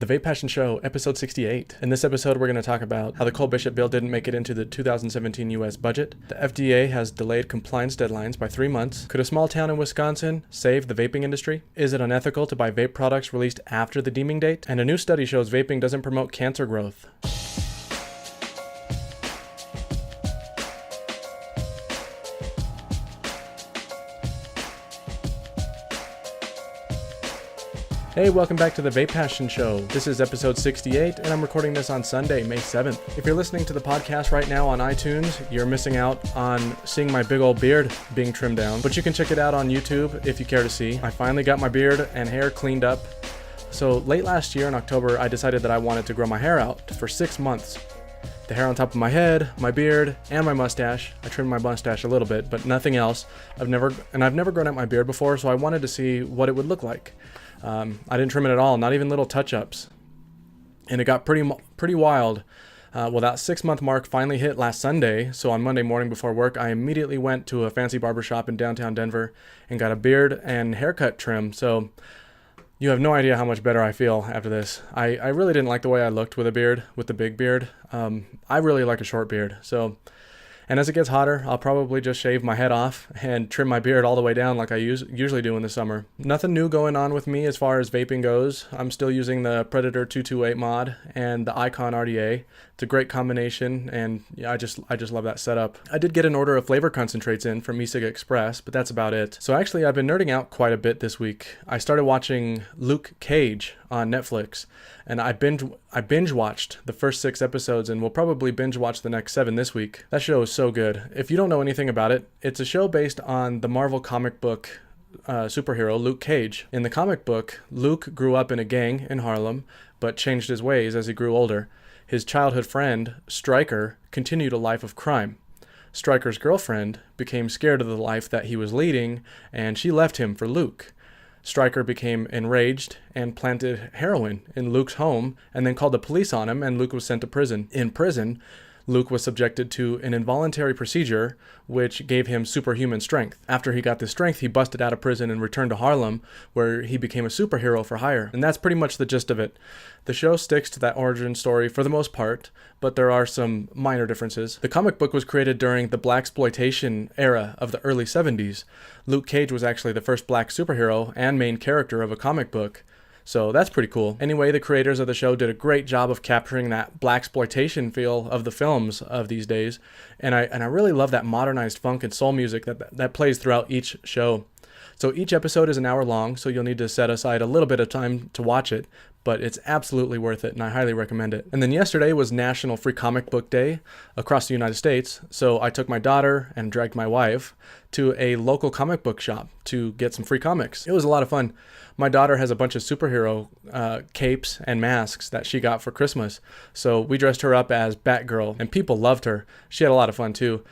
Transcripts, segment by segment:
The VapePassion Show, episode 68. In this episode, we're going to talk about how the Cole Bishop bill didn't make it into the 2017 U.S. budget. The FDA has delayed compliance deadlines by 3 months. Could a small town in Wisconsin save the vaping industry? Is it unethical to buy vape products released after the deeming date? And a new study shows vaping doesn't promote cancer growth. Hey, welcome back to the VapePassion Show. This is episode 68, and I'm recording this on Sunday, May 7th. If you're listening to the podcast right now on iTunes, you're missing out on seeing my big old beard being trimmed down, but you can check it out on YouTube if you care to see. I finally got my beard and hair cleaned up. So late last year in October, I decided that I wanted to grow my hair out for 6 months. The hair on top of my head, my beard, and my mustache. I trimmed my mustache a little bit, but nothing else. I've never grown out my beard before, so I wanted to see what it would look like. I didn't trim it at all, not even little touch-ups. And it got pretty wild. Well, that 6-month mark finally hit last Sunday, so on Monday morning before work, I immediately went to a fancy barbershop in downtown Denver and got a beard and haircut trim. So you have no idea how much better I feel after this. I really didn't like the way I looked with a beard, with the big beard. I really like a short beard. And as it gets hotter, I'll probably just shave my head off and trim my beard all the way down like I usually do in the summer. Nothing new going on with me as far as vaping goes. I'm still using the Predator 228 mod and the Icon RDA. It's a great combination, and yeah, I just love that setup. I did get an order of flavor concentrates in from eCig Express, but that's about it. So actually, I've been nerding out quite a bit this week. I started watching Luke Cage on Netflix, and I binge watched the first 6 episodes, and will probably binge watch the next 7 this week. That show is so good. If you don't know anything about it, it's a show based on the Marvel comic book superhero Luke Cage. In the comic book, Luke grew up in a gang in Harlem, but changed his ways as he grew older. His childhood friend, Stryker, continued a life of crime. Stryker's girlfriend became scared of the life that he was leading, and she left him for Luke. Stryker became enraged and planted heroin in Luke's home and then called the police on him, and Luke was sent to prison. In prison, Luke was subjected to an involuntary procedure which gave him superhuman strength. After he got this strength, he busted out of prison and returned to Harlem, where he became a superhero for hire. And that's pretty much the gist of it. The show sticks to that origin story for the most part, but there are some minor differences. The comic book was created during the blaxploitation era of the early 70s. Luke Cage was actually the first black superhero and main character of a comic book. So that's pretty cool. Anyway, the creators of the show did a great job of capturing that blaxploitation feel of the films of these days, and I really love that modernized funk and soul music that plays throughout each show. So each episode is an hour long, so you'll need to set aside a little bit of time to watch it, but it's absolutely worth it, and I highly recommend it. And then yesterday was National Free Comic Book Day across the United States, so I took my daughter and dragged my wife to a local comic book shop to get some free comics. It was a lot of fun. My daughter has a bunch of superhero capes and masks that she got for Christmas, so we dressed her up as Batgirl, and people loved her. She had a lot of fun too.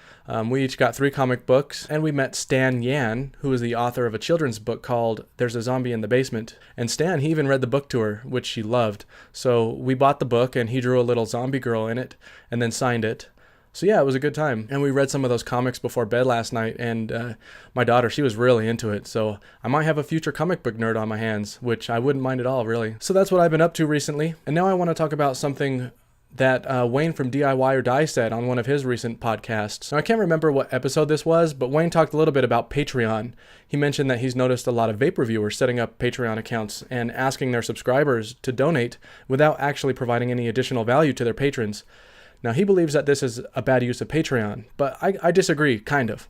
We each got 3 comic books, and we met Stan Yan, who is the author of a children's book called There's a Zombie in the Basement. And Stan, he even read the book to her, which she loved. So we bought the book, and he drew a little zombie girl in it, and then signed it. So yeah, it was a good time. And we read some of those comics before bed last night, and my daughter, she was really into it. So I might have a future comic book nerd on my hands, which I wouldn't mind at all, really. So that's what I've been up to recently. And now I want to talk about something that Wayne from DIY or Die said on one of his recent podcasts. Now, I can't remember what episode this was, but Wayne talked a little bit about Patreon. He mentioned that he's noticed a lot of vape reviewers setting up Patreon accounts and asking their subscribers to donate without actually providing any additional value to their patrons. Now, he believes that this is a bad use of Patreon, but I disagree, kind of.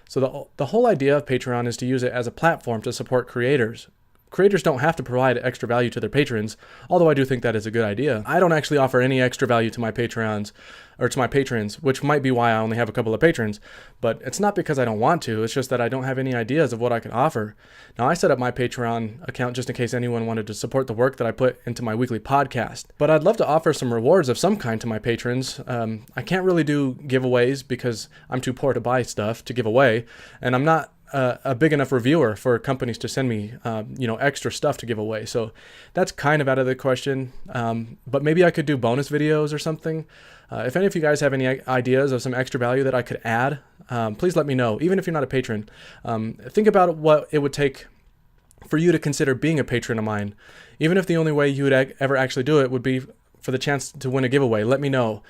So the whole idea of Patreon is to use it as a platform to support creators. Creators don't have to provide extra value to their patrons, although I do think that is a good idea. I don't actually offer any extra value to my patrons, which might be why I only have a couple of patrons, but it's not because I don't want to, it's just that I don't have any ideas of what I can offer. Now, I set up my Patreon account just in case anyone wanted to support the work that I put into my weekly podcast, but I'd love to offer some rewards of some kind to my patrons. I can't really do giveaways because I'm too poor to buy stuff to give away, and I'm not a big enough reviewer for companies to send me, extra stuff to give away. So that's kind of out of the question. But maybe I could do bonus videos or something. If any of you guys have any ideas of some extra value that I could add, please let me know, even if you're not a patron. Think about what it would take for you to consider being a patron of mine, even if the only way you would ever actually do it would be for the chance to win a giveaway. Let me know.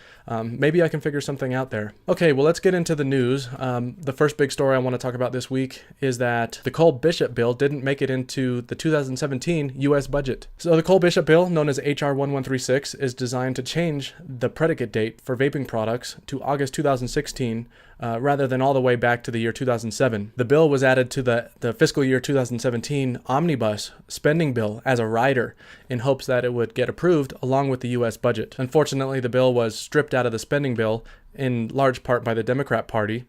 Maybe I can figure something out there. Okay, well, let's get into the news. The first big story I want to talk about this week is that the Cole-Bishop bill didn't make it into the 2017 U.S. budget. So the Cole-Bishop bill, known as H.R. 1136, is designed to change the predicate date for vaping products to August 2016, rather than all the way back to the year 2007. The bill was added to the fiscal year 2017 omnibus spending bill as a rider in hopes that it would get approved along with the U.S. budget. Unfortunately, the bill was stripped out of the spending bill in large part by the Democrat Party,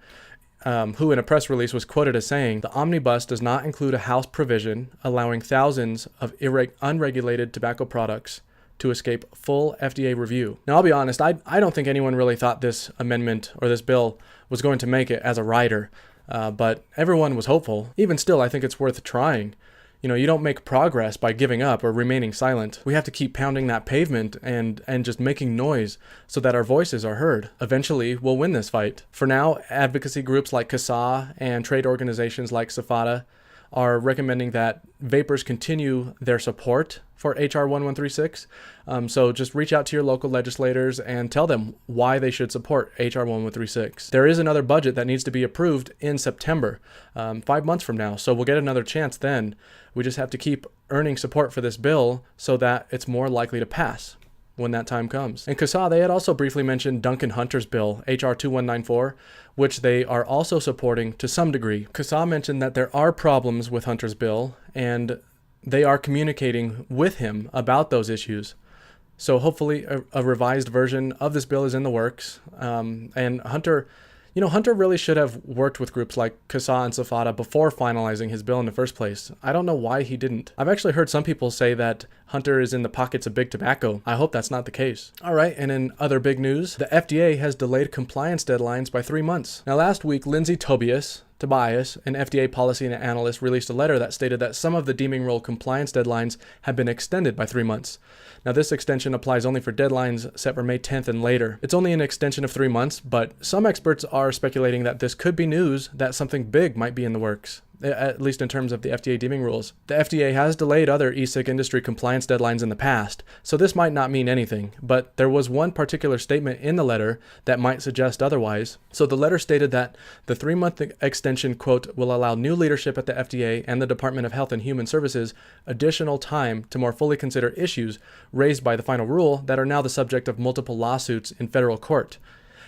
who in a press release was quoted as saying, "The omnibus does not include a House provision allowing thousands of unregulated tobacco products to escape full FDA review." Now, I'll be honest, I don't think anyone really thought this amendment or this bill was going to make it as a rider, but everyone was hopeful. Even still, I think it's worth trying. You don't make progress by giving up or remaining silent. We have to keep pounding that pavement and just making noise so that our voices are heard. Eventually, we'll win this fight. For now, advocacy groups like CASA and trade organizations like SAFATA are recommending that vapers continue their support for H.R. 1136. So just reach out to your local legislators and tell them why they should support H.R. 1136. There is another budget that needs to be approved in September, 5 months from now. So we'll get another chance then. We just have to keep earning support for this bill so that it's more likely to pass when that time comes. And CASA, they had also briefly mentioned Duncan Hunter's bill, H.R. 2194, which they are also supporting to some degree. CASA mentioned that there are problems with Hunter's bill, and they are communicating with him about those issues. So hopefully a revised version of this bill is in the works. And Hunter really should have worked with groups like CASA and SAFATA before finalizing his bill in the first place. I don't know why he didn't. I've actually heard some people say that Hunter is in the pockets of big tobacco. I hope that's not the case. All right, and in other big news, the FDA has delayed compliance deadlines by 3 months. Now, last week, Lindsay Tobias, an FDA policy analyst, released a letter that stated that some of the deeming rule compliance deadlines have been extended by 3 months. Now, this extension applies only for deadlines set for May 10th and later. It's only an extension of 3 months, but some experts are speculating that this could be news that something big might be in the works, at least in terms of the FDA deeming rules. The FDA has delayed other e-cig industry compliance deadlines in the past, so this might not mean anything, but there was one particular statement in the letter that might suggest otherwise. So the letter stated that the 3-month extension, quote, will allow new leadership at the FDA and the Department of Health and Human Services additional time to more fully consider issues raised by the final rule that are now the subject of multiple lawsuits in federal court.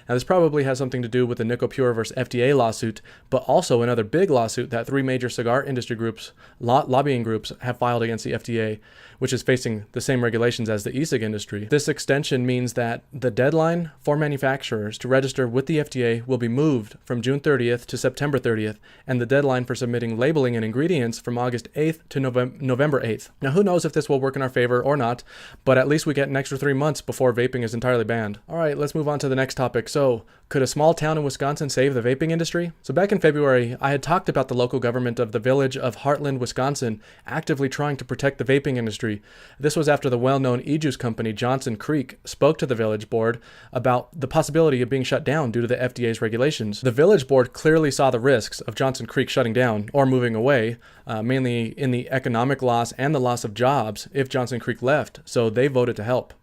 Now, this probably has something to do with the Nicopure versus FDA lawsuit, but also another big lawsuit that 3 major cigar industry groups, lobbying groups, have filed against the FDA, which is facing the same regulations as the e-cig industry. This extension means that the deadline for manufacturers to register with the FDA will be moved from June 30th to September 30th, and the deadline for submitting labeling and ingredients from August 8th to November 8th. Now, who knows if this will work in our favor or not, but at least we get an extra 3 months before vaping is entirely banned. All right, let's move on to the next topic. So, could a small town in Wisconsin save the vaping industry? So back in February, I had talked about the local government of the village of Heartland, Wisconsin, actively trying to protect the vaping industry. This was after the well-known e-juice company Johnson Creek spoke to the village board about the possibility of being shut down due to the FDA's regulations. The village board clearly saw the risks of Johnson Creek shutting down or moving away, mainly in the economic loss and the loss of jobs if Johnson Creek left, so they voted to help.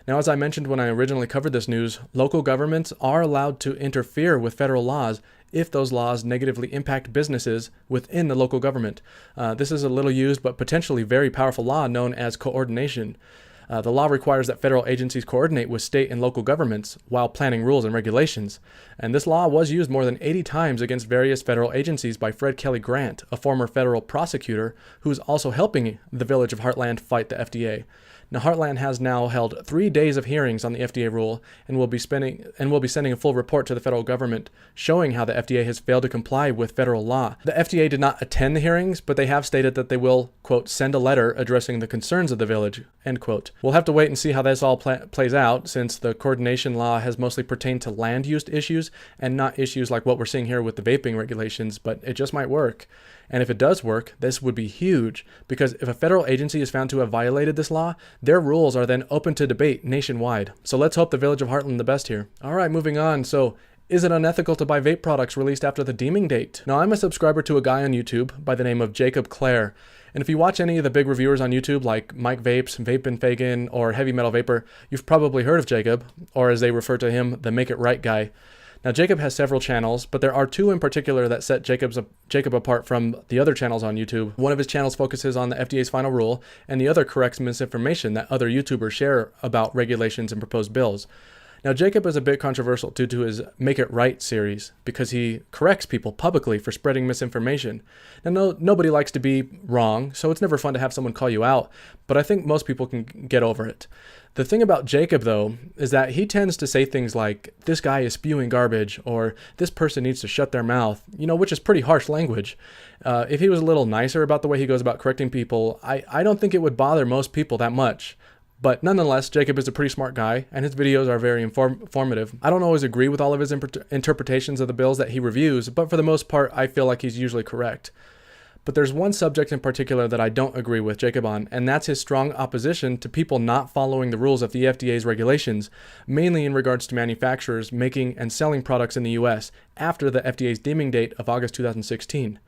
Now, as I mentioned when I originally covered this news, local governments are allowed to interfere with federal laws if those laws negatively impact businesses within the local government. This is a little used but potentially very powerful law known as coordination. The law requires that federal agencies coordinate with state and local governments while planning rules and regulations. And this law was used more than 80 times against various federal agencies by Fred Kelly Grant, a former federal prosecutor who is also helping the village of Heartland fight the FDA. Now, Heartland has now held 3 days of hearings on the FDA rule and will be sending a full report to the federal government showing how the FDA has failed to comply with federal law. The FDA did not attend the hearings, but they have stated that they will, quote, send a letter addressing the concerns of the village, end quote. We'll have to wait and see how this all plays out, since the coordination law has mostly pertained to land use issues and not issues like what we're seeing here with the vaping regulations, but it just might work. And if it does work, this would be huge, because if a federal agency is found to have violated this law, their rules are then open to debate nationwide. So let's hope the village of Heartland the best here. All right, moving on. So Is it unethical to buy vape products released after the deeming date? Now, I'm a subscriber to a guy on YouTube by the name of Jacob Clare. And if you watch any of the big reviewers on YouTube like Mike Vapes, Vape and Fagan, or Heavy Metal Vapor, you've probably heard of Jacob, or as they refer to him, the Make It Right guy. Now, Jacob has several channels, but there are two in particular that set Jacob apart from the other channels on YouTube. One of his channels focuses on the FDA's final rule, and the other corrects misinformation that other YouTubers share about regulations and proposed bills. Now, Jacob is a bit controversial due to his Make It Right series because he corrects people publicly for spreading misinformation. Now, nobody likes to be wrong, so it's never fun to have someone call you out, but I think most people can get over it. The thing about Jacob, though, is that he tends to say things like, this guy is spewing garbage, or this person needs to shut their mouth, which is pretty harsh language. If he was a little nicer about the way he goes about correcting people, I don't think it would bother most people that much. But nonetheless, Jacob is a pretty smart guy, and his videos are very informative. I don't always agree with all of his interpretations of the bills that he reviews, but for the most part, I feel like he's usually correct. But there's one subject in particular that I don't agree with Jacob on, and that's his strong opposition to people not following the rules of the FDA's regulations, mainly in regards to manufacturers making and selling products in the US after the FDA's deeming date of August 2016.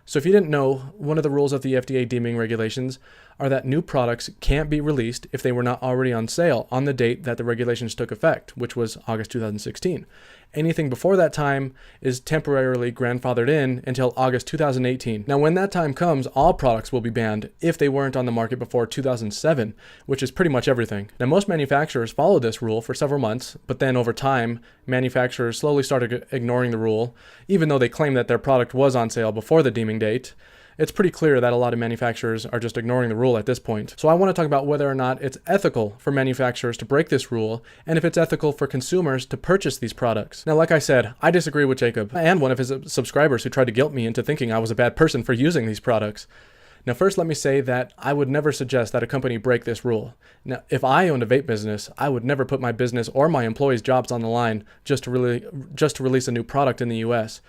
So if you didn't know, one of the rules of the FDA deeming regulations are that new products can't be released if they were not already on sale on the date that the regulations took effect, which was August 2016. Anything before that time is temporarily grandfathered in until August 2018. Now, when that time comes, all products will be banned if they weren't on the market before 2007, which is pretty much everything. Now, most manufacturers followed this rule for several months, but then over time, manufacturers slowly started ignoring the rule, even though they claimed that their product was on sale before the deeming date. It's pretty clear that a lot of manufacturers are just ignoring the rule at this point. So I want to talk about whether or not it's ethical for manufacturers to break this rule, and if it's ethical for consumers to purchase these products. Now, like I said, I disagree with Jacob and one of his subscribers who tried to guilt me into thinking I was a bad person for using these products. Now, first, let me say that I would never suggest that a company break this rule. Now, if I owned a vape business, I would never put my business or my employees' jobs on the line just to release a new product in the US.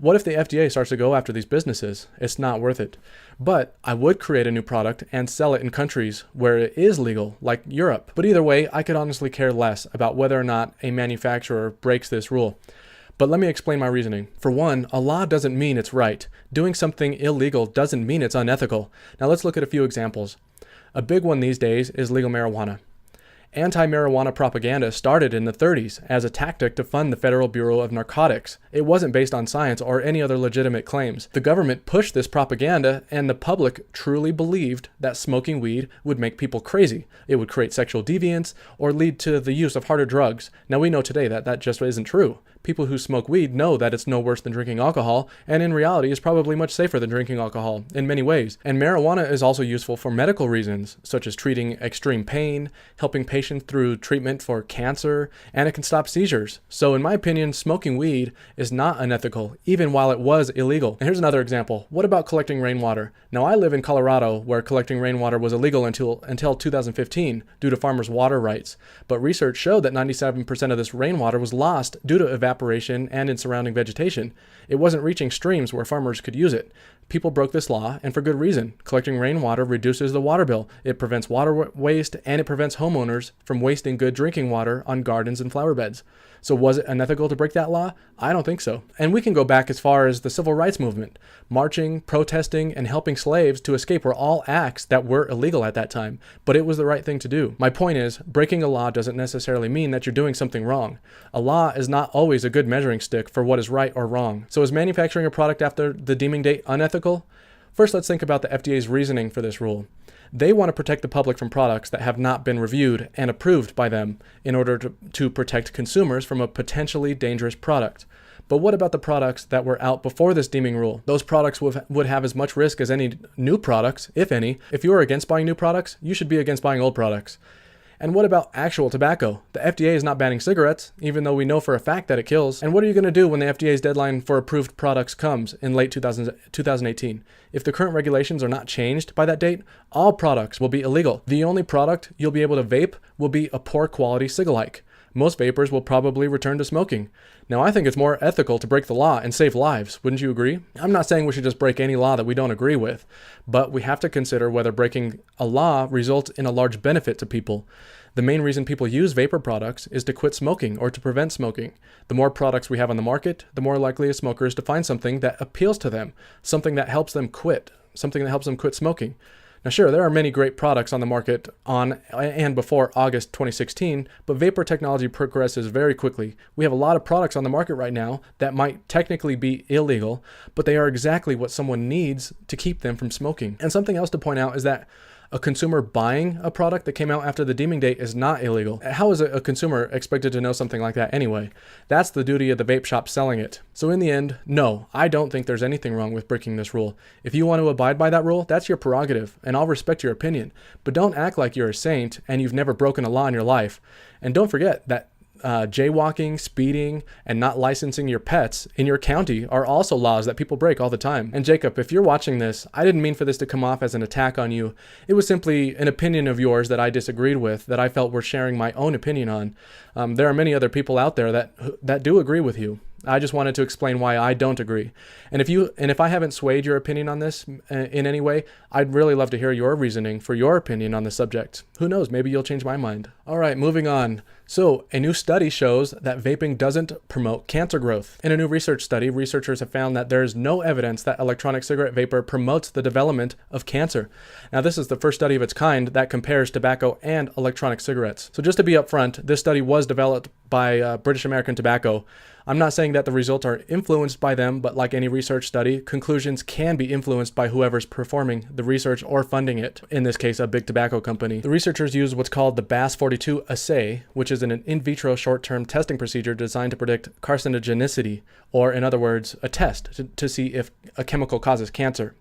What if the FDA starts to go after these businesses? It's not worth it. But I would create a new product and sell it in countries where it is legal, like Europe. But either way, I could honestly care less about whether or not a manufacturer breaks this rule. But let me explain my reasoning. For one, a law doesn't mean it's right. Doing something illegal doesn't mean it's unethical. Now let's look at a few examples. A big one these days is legal marijuana. Anti-marijuana propaganda started in the 30s as a tactic to fund the Federal Bureau of Narcotics. It wasn't based on science or any other legitimate claims. The government pushed this propaganda, and the public truly believed that smoking weed would make people crazy. It would create sexual deviance or lead to the use of harder drugs. Now, we know today that that just isn't true. People who smoke weed know that it's no worse than drinking alcohol, and in reality is probably much safer than drinking alcohol in many ways. And marijuana is also useful for medical reasons, such as treating extreme pain, helping patients through treatment for cancer, and it can stop seizures. So in my opinion, smoking weed is not unethical, even while it was illegal. And here's another example. What about collecting rainwater? Now, I live in Colorado, where collecting rainwater was illegal until 2015 due to farmers' water rights. But research showed that 97% of this rainwater was lost due to evaporation and in surrounding vegetation. It wasn't reaching streams where farmers could use it. People broke this law, and for good reason. Collecting rainwater reduces the water bill. It prevents water waste, and it prevents homeowners from wasting good drinking water on gardens and flower beds. So was it unethical to break that law? I don't think so. And we can go back as far as the civil rights movement. Marching, protesting, and helping slaves to escape were all acts that were illegal at that time, but it was the right thing to do. My point is, breaking a law doesn't necessarily mean that you're doing something wrong. A law is not always a good measuring stick for what is right or wrong. So is manufacturing a product after the deeming date unethical? First, let's think about the FDA's reasoning for this rule. They want to protect the public from products that have not been reviewed and approved by them in order to protect consumers from a potentially dangerous product. But what about the products that were out before this deeming rule? Those products would have as much risk as any new products, if any. If you are against buying new products, you should be against buying old products. And what about actual tobacco? The FDA is not banning cigarettes, even though we know for a fact that it kills. And what are you going to do when the FDA's deadline for approved products comes in late 2018? If the current regulations are not changed by that date, all products will be illegal. The only product you'll be able to vape will be a poor quality cigalike. Most vapors will probably return to smoking. Now, I think it's more ethical to break the law and save lives. Wouldn't you agree? I'm not saying we should just break any law that we don't agree with, but we have to consider whether breaking a law results in a large benefit to people. The main reason people use vapor products is to quit smoking or to prevent smoking. The more products we have on the market, the more likely a smoker is to find something that appeals to them, something that helps them quit smoking. Now sure, there are many great products on the market on and before August 2016, but vapor technology progresses very quickly. We have a lot of products on the market right now that might technically be illegal, but they are exactly what someone needs to keep them from smoking. And something else to point out is that a consumer buying a product that came out after the deeming date is not illegal. How is a consumer expected to know something like that anyway? That's the duty of the vape shop selling it. So in the end, no, I don't think there's anything wrong with breaking this rule. If you want to abide by that rule, that's your prerogative, and I'll respect your opinion. But don't act like you're a saint and you've never broken a law in your life. And don't forget that jaywalking, speeding, and not licensing your pets in your county are also laws that people break all the time. And Jacob, if you're watching this, I didn't mean for this to come off as an attack on you. It was simply an opinion of yours that I disagreed with, that I felt were sharing my own opinion on. There are many other people out there that do agree with you. I just wanted to explain why I don't agree. And if I haven't swayed your opinion on this in any way, I'd really love to hear your reasoning for your opinion on the subject. Who knows, maybe you'll change my mind. All right, moving on. So, a new study shows that vaping doesn't promote cancer growth. In a new research study, researchers have found that there is no evidence that electronic cigarette vapor promotes the development of cancer. Now, this is the first study of its kind that compares tobacco and electronic cigarettes. So just to be upfront, this study was developed by British American Tobacco. I'm not saying that the results are influenced by them, but like any research study, conclusions can be influenced by whoever's performing the research or funding it, in this case, a big tobacco company. The researchers used what's called the BAS42 assay, which is an in vitro short-term testing procedure designed to predict carcinogenicity, or in other words, a test to see if a chemical causes cancer.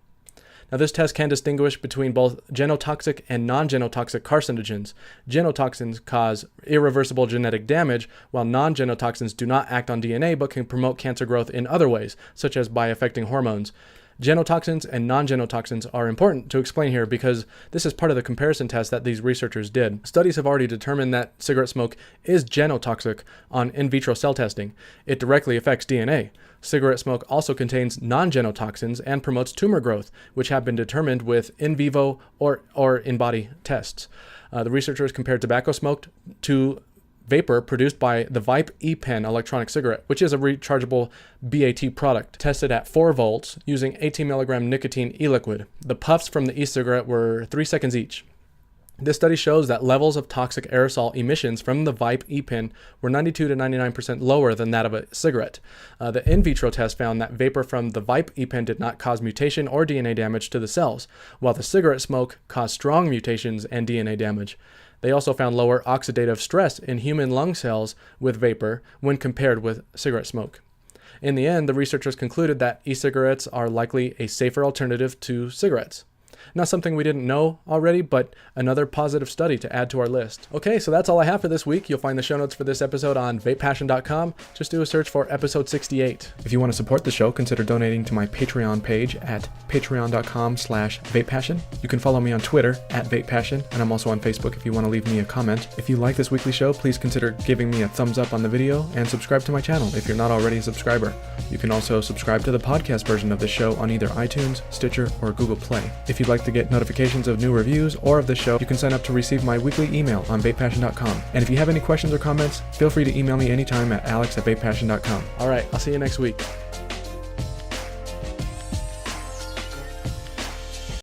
Now, this test can distinguish between both genotoxic and non-genotoxic carcinogens. Genotoxins cause irreversible genetic damage, while non-genotoxins do not act on DNA but can promote cancer growth in other ways, such as by affecting hormones. Genotoxins and non-genotoxins are important to explain here because this is part of the comparison test that these researchers did. Studies have already determined that cigarette smoke is genotoxic on in vitro cell testing. It directly affects DNA. Cigarette smoke also contains non-genotoxins and promotes tumor growth, which have been determined with in vivo or in-body tests. The researchers compared tobacco smoke to vapor produced by the Vape E-Pen electronic cigarette, which is a rechargeable BAT product, tested at 4 volts using 18 milligram nicotine e-liquid. The puffs from the e-cigarette were 3 seconds each. This study shows that levels of toxic aerosol emissions from the Vape E-Pen were 92 to 99% lower than that of a cigarette. The in vitro test found that vapor from the Vape E-Pen did not cause mutation or DNA damage to the cells, while the cigarette smoke caused strong mutations and DNA damage. They also found lower oxidative stress in human lung cells with vapor when compared with cigarette smoke. In the end, the researchers concluded that e-cigarettes are likely a safer alternative to cigarettes. Not something we didn't know already, but another positive study to add to our list. Okay, so that's all I have for this week. You'll find the show notes for this episode on VapePassion.com. Just do a search for episode 68. If you want to support the show, consider donating to my Patreon page at patreon.com/VapePassion. You can follow me on Twitter at VapePassion, and I'm also on Facebook if you want to leave me a comment. If you like this weekly show, please consider giving me a thumbs up on the video and subscribe to my channel if you're not already a subscriber. You can also subscribe to the podcast version of the show on either iTunes, Stitcher, or Google Play. If you'd like to get notifications of new reviews or of the show, you can sign up to receive my weekly email on VapePassion.com. And if you have any questions or comments, feel free to email me anytime at alex@VapePassion.com. All right, I'll see you next week.